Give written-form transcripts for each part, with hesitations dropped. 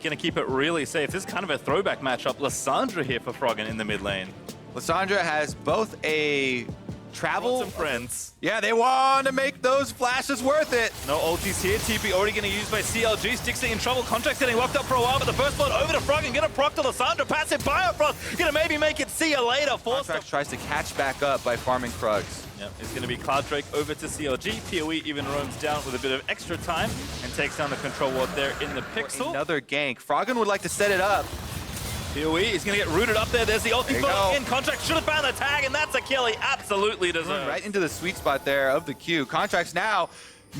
going to keep it really safe. This is kind of a throwback matchup. Lissandra here for Froggen in the mid lane. Lissandra has both a travel... Some friends. Yeah, they want to make those flashes worth it. No ultis here. TP already getting used by CLG. Stixie in trouble. Contract's getting locked up for a while, but the first blood over to Froggen. Gonna proc to Lissandra. Passive Biofrost. Gonna maybe make it see you later. Contract tries to catch back up by farming Krugs. Yep, it's going to be Cloud Drake over to CLG. PoE even roams down with a bit of extra time and takes down the control ward there in the pixel. Another gank. Froggen would like to set it up. PoE is going to get rooted up there. There's the ulti in. Contract should have found the tag, and that's a kill he absolutely deserves. Right into the sweet spot there of the Q. Contract's now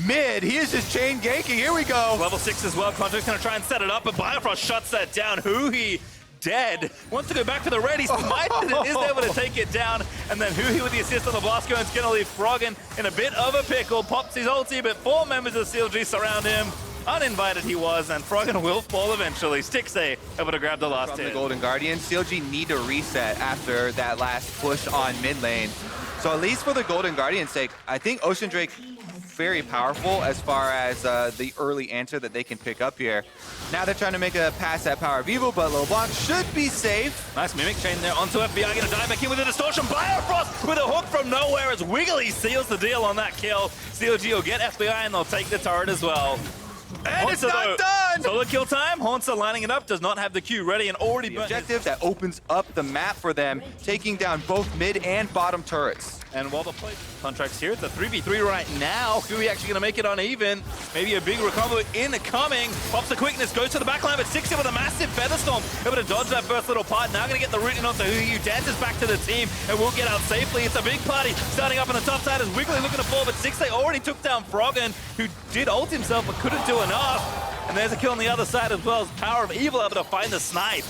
mid. He is just chain ganking. Here we go. Level 6 as well. Contract's going to try and set it up, but Biofrost shuts that down. Huhi dead. Wants to go back for the raid. He's smited and is able to take it down. And then Huhi with the assist on the blast gun is going to leave Froggen in a bit of a pickle. Pops his ulti, but 4 members of CLG surround him. Uninvited he was, and Froggen will fall eventually. Stixie able to grab the last hit. From the Golden Guardian, CLG need to reset after that last push on mid lane. So at least for the Golden Guardian's sake, I think Ocean Drake very powerful as far as the early answer that they can pick up here. Now they're trying to make a pass at Power of Evil, but LeBlanc should be safe. Nice Mimic chain there onto FBI, gonna dive back in with a distortion. Biofrost with a hook from nowhere as Wiggly seals the deal on that kill. CLG will get FBI and they'll take the turret as well. And it's not done! Solo kill time. Haunter lining it up, does not have the Q ready and already the objective that opens up the map for them, taking down both mid and bottom turrets. And while the play contracts here, it's a 3v3 right now. Huey actually gonna make it uneven. Maybe a big recovery incoming. Pops the quickness, goes to the backline, but Stixie with a massive Featherstorm. Able to dodge that first little part. Now gonna get the root in onto Huey, who dances back to the team and will get out safely. It's a big party starting up on the top side as Wiggly looking to fall, but Stixie already took down Froggen, who did ult himself but couldn't do enough. And there's a kill on the other side as well as Power of Evil able to find the snipe.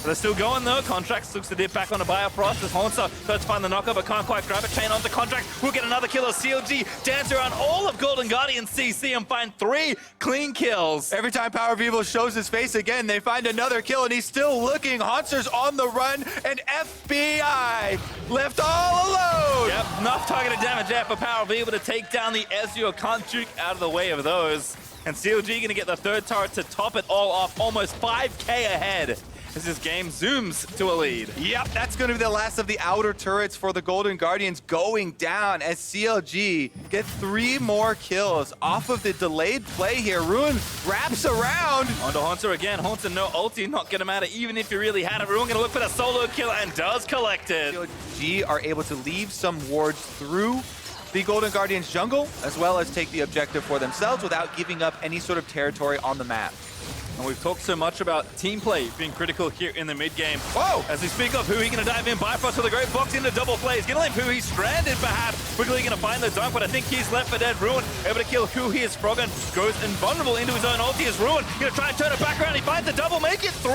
But they're still going though. Contracts looks to dip back on the Biofrost as Haunter tries to find the knocker but can't quite grab it. Chain onto Contract. We'll get another kill as CLG dance around all of Golden Guardian CC and find 3 clean kills. Every time Power of Evil shows his face again, they find another kill and he's still looking. Haunter's on the run and FBI left all alone. Yep, enough targeted damage there for Power of Evil to take down the Ezreal. Can't juke out of the way of those. And CLG gonna get the third turret to top it all off, almost 5k ahead as this game zooms to a lead. Yep, that's going to be the last of the outer turrets for the Golden Guardians going down as CLG get 3 more kills off of the delayed play here. Ruin wraps around. Onto Haunter again. Haunter no ulti, not gonna matter even if you really had it. Ruin gonna look for the solo kill and does collect it. CLG are able to leave some wards through the Golden Guardians jungle, as well as take the objective for themselves without giving up any sort of territory on the map. And we've talked so much about team play being critical here in the mid game. Whoa! As we speak of Huey gonna dive in, Bifrost with a great box into double play. He's gonna leave Huey stranded perhaps. Wiggly gonna find the dunk, but I think he's left for dead. Ruin able to kill Huey as Froggen goes invulnerable into his own ulti as Ruin. Gonna try and turn it back around. He finds the double, make it 3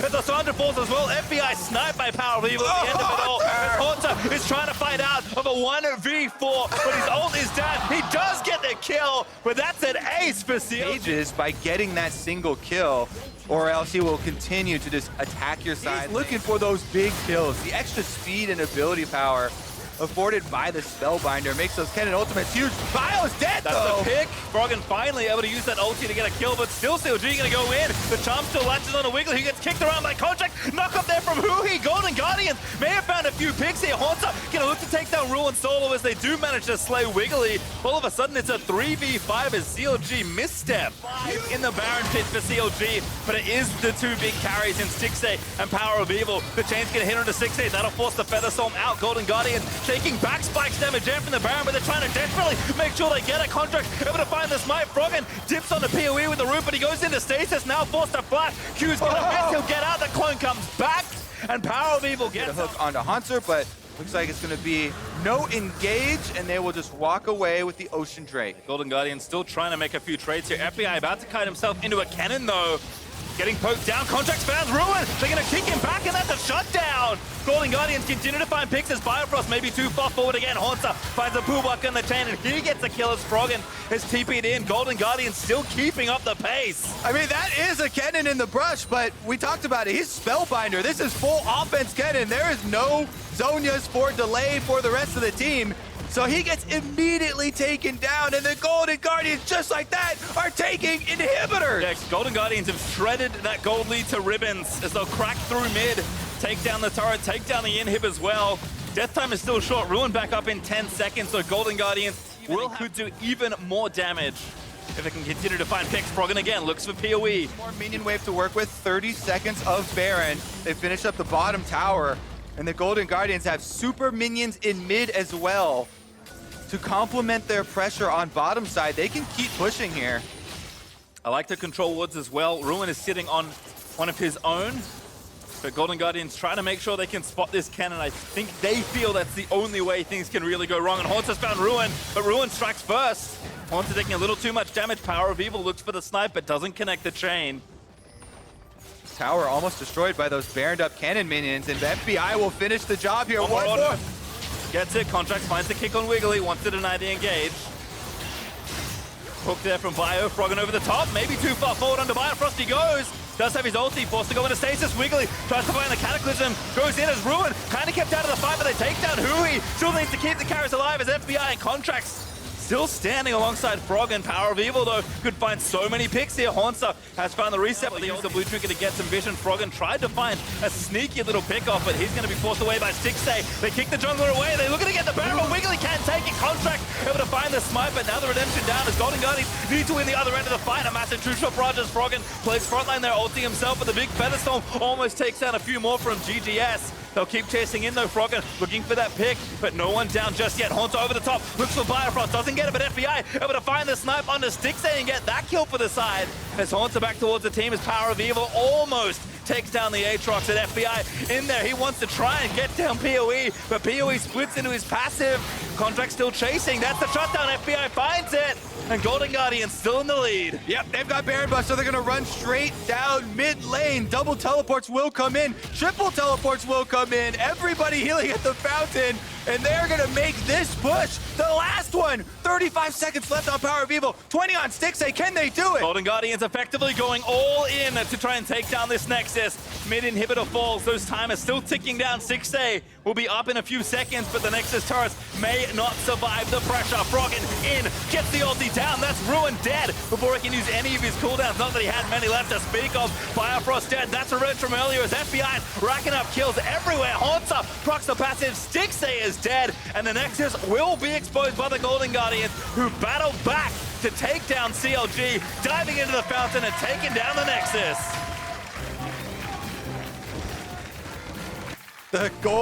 as Lissandra falls as well. FBI sniped by Power of Evil at the end of it all. As Haunter is trying to fight out of a 1v4, but his ult is down. He does get the kill, but that's an ace for CLG. Pages by getting that single kill, or else he will continue to just attack your side. He's looking for those big kills. The extra speed and ability power afforded by the Spellbinder makes those Kennen ultimates huge. Bio's dead though! That's the pick. Froggen finally able to use that ulti to get a kill, but still CLG gonna go in. The charm still latches on a Wiggly, who gets kicked around by Contract. Knock up there from Huhi. Golden Guardians may have found a few picks here. Haunter gonna look to take down Ruin solo as they do manage to slay Wiggly. All of a sudden it's a 3v5 as CLG misstep in the Baron pit for CLG, but it is the 2 big carries in Stixie and Power of Evil. The chain's gonna hit onto 6-8. That'll force the Featherstorm out. Golden Guardians taking back spikes damage in from the Baron, but they're trying to desperately make sure they get a Contract. Able to find the smite. Froggen dips on the PoE with the root, but he goes into stasis, now forced to flash. Q's gonna miss, he'll get out, the clone comes back, and Power of Evil gets a hook onto Haunter, but looks like it's gonna be no engage, and they will just walk away with the Ocean Drake. Golden Guardian still trying to make a few trades here. FBI about to kite himself into a cannon though. Getting poked down, Contract's found Ruin. They're gonna kick him back, and that's a shutdown. Golden Guardians continue to find picks as Biofrost may be too far forward again. Haunter finds a pullback on the chain, and he gets a kill as Froggen is TP'd in. Golden Guardians still keeping up the pace. I mean, that is a Kennen in the brush, but we talked about it. He's Spellbinder. This is full offense Kennen. There is no Zonias for delay for the rest of the team. So he gets immediately taken down, and the Golden Guardians, just like that, are taking inhibitors. Yeah, Golden Guardians have shredded that gold lead to ribbons as they'll crack through mid, take down the turret, take down the inhib as well. Death time is still short. Ruin back up in 10 seconds, so Golden Guardians could do even more damage if it can continue to find picks. Froggen again looks for PoE. More minion wave to work with, 30 seconds of Baron. They finish up the bottom tower, and the Golden Guardians have super minions in mid as well to complement their pressure on bottom side. They can keep pushing here. I like to control wards as well. Ruin is sitting on one of his own, but Golden Guardians trying to make sure they can spot this cannon. I think they feel that's the only way things can really go wrong. And Haunter has found Ruin, but Ruin strikes first. Haunter taking a little too much damage. Power of Evil looks for the snipe, but doesn't connect the chain. Tower almost destroyed by those baroned up cannon minions, and FBI will finish the job here. One more. Gets it, Contracts finds the kick on Wiggly, wants to deny the engage. Hook there from Bio, Froggen over the top, maybe too far forward under Biofrost he goes. Does have his ulti, forced to go into stasis. Wiggly tries to find the Cataclysm, goes in as Ruin, kind of kept out of the fight, but they take down Hui. Still needs to keep the carries alive as FBI and Contracts still standing alongside Froggen. Power of Evil, though, could find so many picks here. Haunter has found the reset, but they use the blue trigger to get some vision. Froggen tried to find a sneaky little pick off, but he's going to be forced away by Stixay. They kick the jungler away. They're looking to get the barrel. Wiggly can't take it. Contract able to find the smite, but now the redemption down as Golden Guardians need to win the other end of the fight. A massive true shot barrages. Froggen plays frontline there, ulting himself, but the big Featherstorm almost takes down a few more from GGS. They'll keep chasing in though. Froggen looking for that pick, but no one down just yet. Haunter over the top, looks for Biofrost, doesn't get it, but FBI able to find the snipe onto Stixay and get that kill for the side. As Haunter back towards the team, his Power of Evil almost takes down the Aatrox, and FBI in there. He wants to try and get down PoE, but PoE splits into his passive. Contract still chasing. That's the shutdown. FBI finds it, and Golden Guardians still in the lead. Yep, they've got Baron Buff, so they're gonna run straight down mid lane. Double teleports will come in. Triple teleports will come in. Everybody healing at the fountain, and they're gonna make this push. The last one. 35 seconds left on Power of Evil. 20 on Stixay. Can they do it? Golden Guardians effectively going all in to try and take down this Nexus. Mid inhibitor falls. Those timers still ticking down. Stixay will be up in a few seconds, but the Nexus turrets may not survive the pressure. Froggen in, gets the ulti down. That's Ruin dead before he can use any of his cooldowns. Not that he had many left to speak of. Biofrost dead. That's a red from earlier as FBI racking up kills everywhere. Haunter procs the passive. Stixay is dead, and the Nexus will be exposed by the Golden Guardians, who battle back to take down CLG, diving into the fountain and taking down the Nexus. The goal.